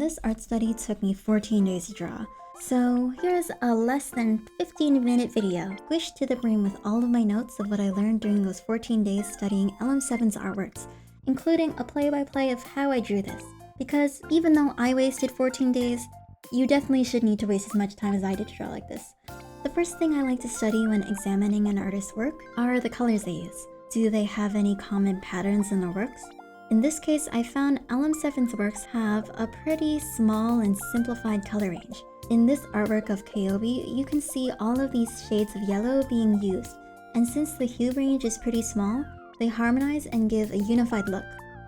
This art study took me 14 days to draw. So here's a less than 15-minute video, squished to the brim with all of my notes of what I learned during those 14 days studying LM7's artworks, including a play-by-play of how I drew this. Because even though I wasted 14 days, you definitely should need to waste as much time as I did to draw like this. The first thing I like to study when examining an artist's work are the colors they use. Do they have any common patterns in their works? In this case, I found LM7's works have a pretty small and simplified color range. In this artwork of Ceobe, you can see all of these shades of yellow being used, and since the hue range is pretty small, they harmonize and give a unified look.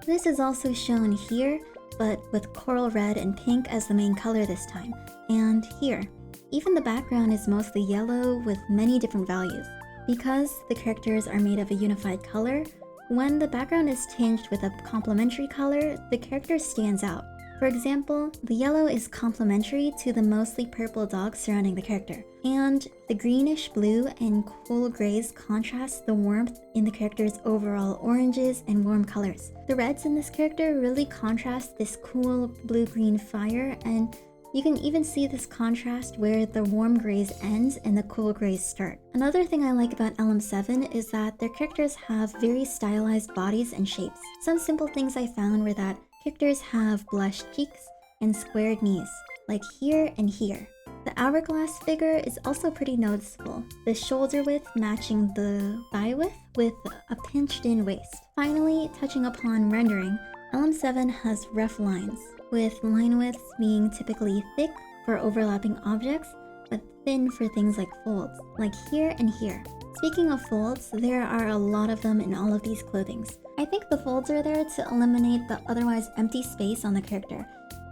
This is also shown here, but with coral red and pink as the main color this time, and here. Even the background is mostly yellow with many different values. Because the characters are made of a unified color, when the background is tinged with a complementary color, the character stands out. For example, the yellow is complementary to the mostly purple dog surrounding the character, and the greenish blue and cool grays contrast the warmth in the character's overall oranges and warm colors. The reds in this character really contrast this cool blue-green fire, and you can even see this contrast where the warm grays ends and the cool grays start. Another thing I like about LM7 is that their characters have very stylized bodies and shapes. Some simple things I found were that characters have blushed cheeks and squared knees, like here and here. The hourglass figure is also pretty noticeable, the shoulder width matching the thigh width with a pinched in waist. Finally, touching upon rendering, LM7 has rough lines, with line widths being typically thick for overlapping objects, but thin for things like folds, like here and here. Speaking of folds, there are a lot of them in all of these clothings. I think the folds are there to eliminate the otherwise empty space on the character,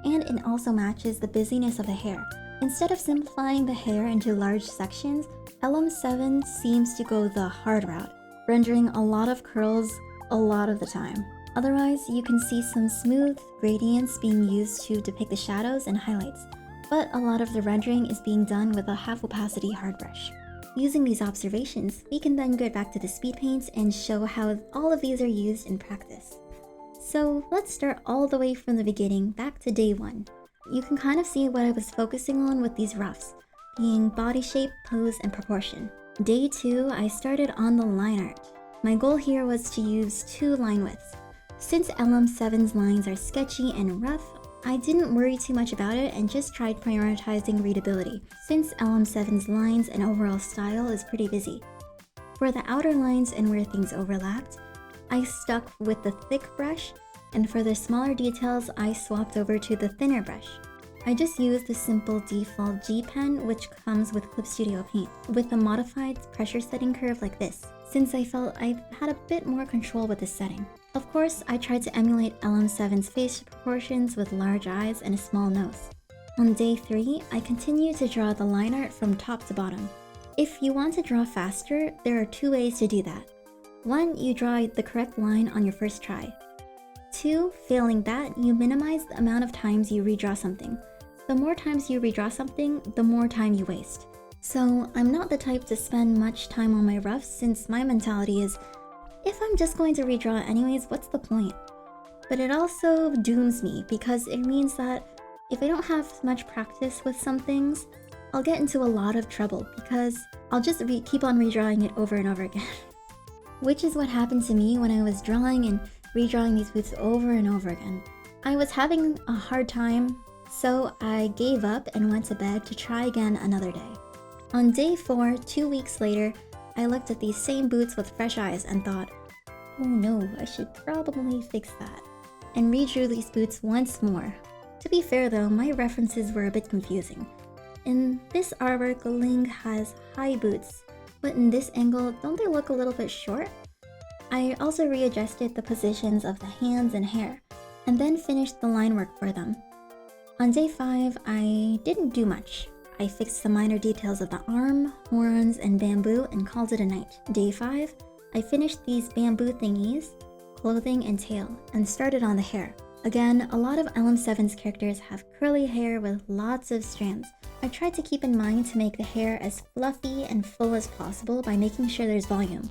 and it also matches the busyness of the hair. Instead of simplifying the hair into large sections, LM7 seems to go the hard route, rendering a lot of curls a lot of the time. Otherwise, you can see some smooth gradients being used to depict the shadows and highlights, but a lot of the rendering is being done with a half-opacity hard brush. Using these observations, we can then get back to the speed paints and show how all of these are used in practice. So let's start all the way from the beginning back to day 1. You can kind of see what I was focusing on with these roughs, being body shape, pose, and proportion. Day 2, I started on the line art. My goal here was to use 2 line widths. Since LM7's lines are sketchy and rough, I didn't worry too much about it and just tried prioritizing readability, since LM7's lines and overall style is pretty busy. For the outer lines and where things overlapped, I stuck with the thick brush, and for the smaller details, I swapped over to the thinner brush. I just used the simple default G pen, which comes with Clip Studio Paint, with a modified pressure setting curve like this, since I felt I had a bit more control with this setting. Of course, I tried to emulate LM7's facial proportions with large eyes and a small nose. On day 3, I continued to draw the line art from top to bottom. If you want to draw faster, there are 2 ways to do that. 1, you draw the correct line on your first try. 2, failing that, you minimize the amount of times you redraw something. The more times you redraw something, the more time you waste. So I'm not the type to spend much time on my roughs, since my mentality is, if I'm just going to redraw anyways, what's the point? But it also dooms me, because it means that if I don't have much practice with some things, I'll get into a lot of trouble, because I'll just keep on redrawing it over and over again. Which is what happened to me when I was drawing and redrawing these boots over and over again. I was having a hard time, so I gave up and went to bed to try again another day. On day 4, 2 weeks later, I looked at these same boots with fresh eyes and thought, oh no, I should probably fix that, and redrew these boots once more. To be fair though, my references were a bit confusing. In this artwork, Ling has high boots, but in this angle, don't they look a little bit short? I also readjusted the positions of the hands and hair, and then finished the line work for them. On day 5, I didn't do much. I fixed the minor details of the arm, horns, and bamboo and called it a night. Day 5, I finished these bamboo thingies, clothing, and tail, and started on the hair. Again, a lot of LM7's characters have curly hair with lots of strands. I tried to keep in mind to make the hair as fluffy and full as possible by making sure there's volume.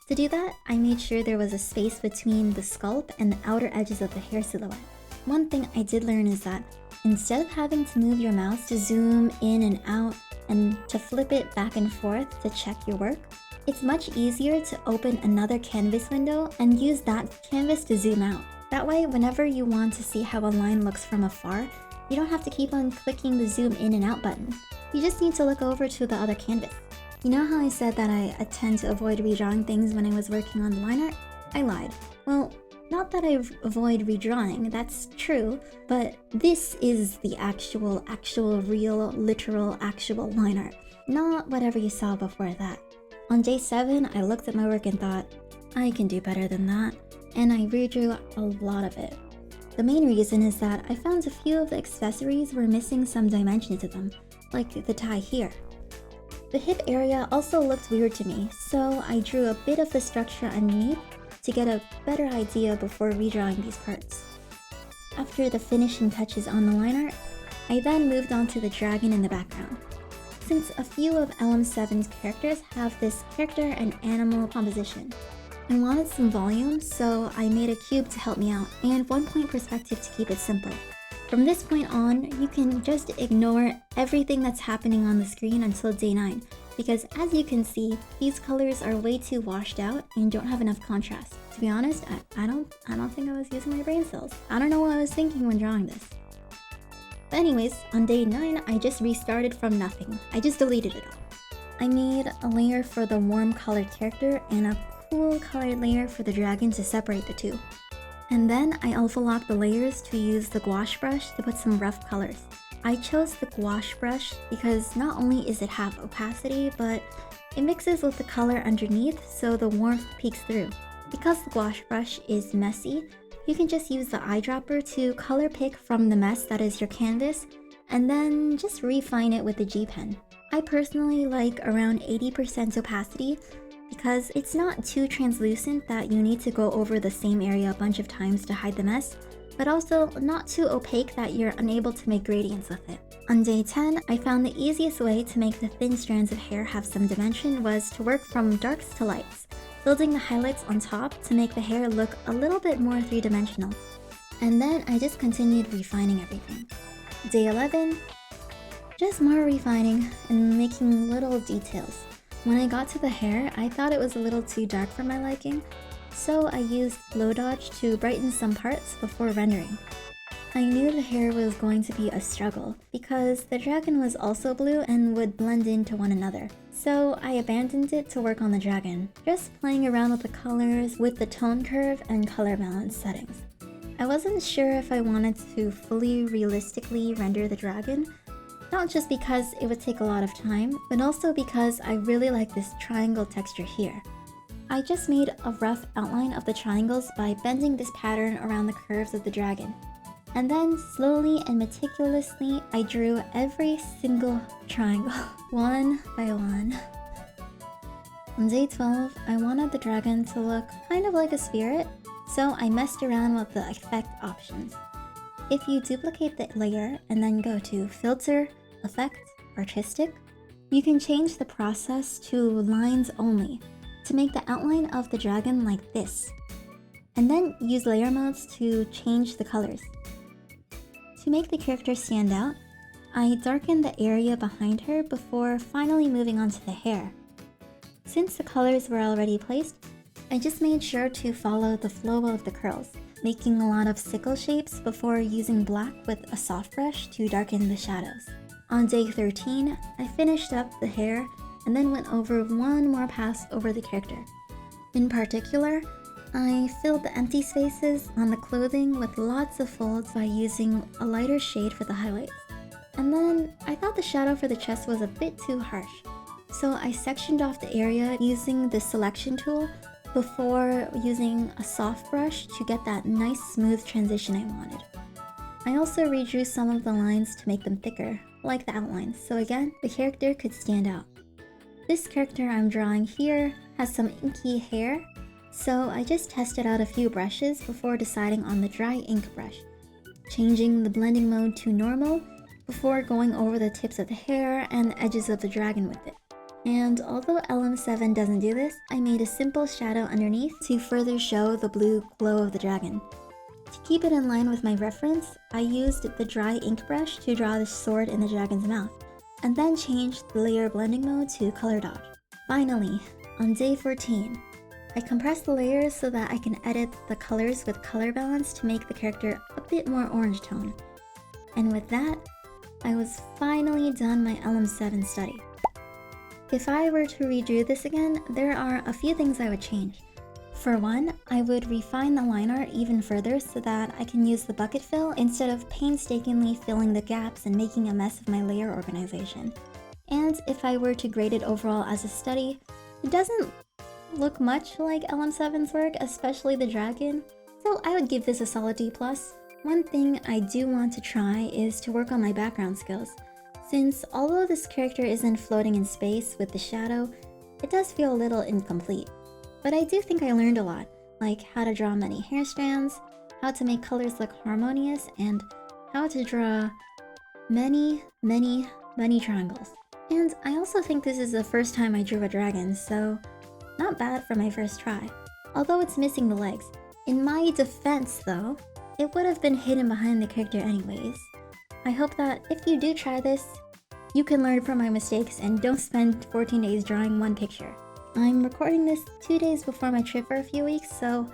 To do that, I made sure there was a space between the scalp and the outer edges of the hair silhouette. One thing I did learn is that Instead of having to move your mouse to zoom in and out and to flip it back and forth to check your work, it's much easier to open another canvas window and use that canvas to zoom out. That way, whenever you want to see how a line looks from afar, you don't have to keep on clicking the zoom in and out button. You just need to look over to the other canvas. You know how I said that I tend to avoid redrawing things when I was working on the line art? I lied. Well, not that I avoid redrawing, that's true, but this is the actual, real, literal, actual line art. Not whatever you saw before that. On day 7, I looked at my work and thought, I can do better than that, and I redrew a lot of it. The main reason is that I found a few of the accessories were missing some dimension to them, like the tie here. The hip area also looked weird to me, so I drew a bit of the structure underneath to get a better idea before redrawing these parts. After the finishing touches on the line art, I then moved on to the dragon in the background. Since a few of LM7's characters have this character and animal composition, I wanted some volume, so I made a cube to help me out, and 1-point perspective to keep it simple. From this point on, you can just ignore everything that's happening on the screen until day 9, because as you can see, these colors are way too washed out and don't have enough contrast. To be honest, I don't think I was using my brain cells. I don't know what I was thinking when drawing this. But anyways, on day 9, I just restarted from nothing. I just deleted it all. I made a layer for the warm colored character and a cool colored layer for the dragon to separate the two. And then I overlocked the layers to use the gouache brush to put some rough colors. I chose the gouache brush because not only is it half opacity, but it mixes with the color underneath so the warmth peeks through. Because the gouache brush is messy, you can just use the eyedropper to color pick from the mess that is your canvas, and then just refine it with the G pen. I personally like around 80% opacity, because it's not too translucent that you need to go over the same area a bunch of times to hide the mess, but also not too opaque that you're unable to make gradients with it. On day 10, I found the easiest way to make the thin strands of hair have some dimension was to work from darks to lights, building the highlights on top to make the hair look a little bit more three-dimensional. And then I just continued refining everything. Day 11, just more refining and making little details. When I got to the hair, I thought it was a little too dark for my liking, so I used glow dodge to brighten some parts before rendering. I knew the hair was going to be a struggle, because the dragon was also blue and would blend into one another, so I abandoned it to work on the dragon, just playing around with the colors with the tone curve and color balance settings. I wasn't sure if I wanted to fully realistically render the dragon, not just because it would take a lot of time, but also because I really like this triangle texture here. I just made a rough outline of the triangles by bending this pattern around the curves of the dragon. And then slowly and meticulously, I drew every single triangle, one by one. On day 12, I wanted the dragon to look kind of like a spirit, so I messed around with the effect options. If you duplicate the layer and then go to Filter, Effect, Artistic, you can change the process to Lines Only to make the outline of the dragon like this, and then use layer modes to change the colors. To make the character stand out, I darkened the area behind her before finally moving on to the hair. Since the colors were already placed, I just made sure to follow the flow of the curls, making a lot of sickle shapes before using black with a soft brush to darken the shadows. On day 13, I finished up the hair and then went over one more pass over the character. In particular, I filled the empty spaces on the clothing with lots of folds by using a lighter shade for the highlights. And then I thought the shadow for the chest was a bit too harsh, so I sectioned off the area using the selection tool before using a soft brush to get that nice smooth transition I wanted. I also redrew some of the lines to make them thicker, like the outlines, so again, the character could stand out. This character I'm drawing here has some inky hair, so I just tested out a few brushes before deciding on the dry ink brush, changing the blending mode to normal before going over the tips of the hair and edges of the dragon with it. And although LM7 doesn't do this, I made a simple shadow underneath to further show the blue glow of the dragon. To keep it in line with my reference, I used the dry ink brush to draw the sword in the dragon's mouth, and then changed the layer blending mode to color dodge. Finally, on day 14, I compressed the layers so that I can edit the colors with color balance to make the character a bit more orange tone. And with that, I was finally done my LM7 study. If I were to redo this again, there are a few things I would change. For one, I would refine the line art even further so that I can use the bucket fill instead of painstakingly filling the gaps and making a mess of my layer organization. And if I were to grade it overall as a study, it doesn't look much like LM7's work, especially the dragon, so I would give this a solid D+. One thing I do want to try is to work on my background skills, since although this character isn't floating in space with the shadow, it does feel a little incomplete. But I do think I learned a lot, like how to draw many hair strands, how to make colors look harmonious, and how to draw many triangles. And I also think this is the first time I drew a dragon, so not bad for my first try. Although it's missing the legs. In my defense though, it would have been hidden behind the character anyways. I hope that if you do try this, you can learn from my mistakes and don't spend 14 days drawing one picture. I'm recording this 2 days before my trip for a few weeks, so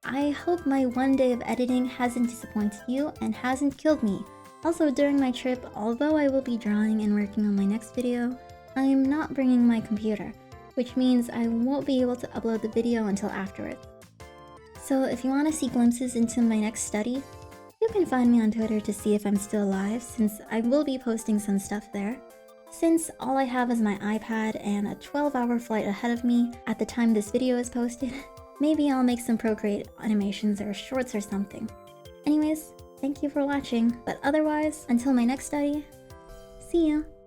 I hope my one day of editing hasn't disappointed you and hasn't killed me. Also, during my trip, although I will be drawing and working on my next video, I am not bringing my computer, which means I won't be able to upload the video until afterwards. So if you want to see glimpses into my next study, you can find me on Twitter to see if I'm still alive, since I will be posting some stuff there. Since all I have is my iPad and a 12-hour flight ahead of me at the time this video is posted, maybe I'll make some Procreate animations or shorts or something. Anyways, thank you for watching, but otherwise, until my next study, see ya!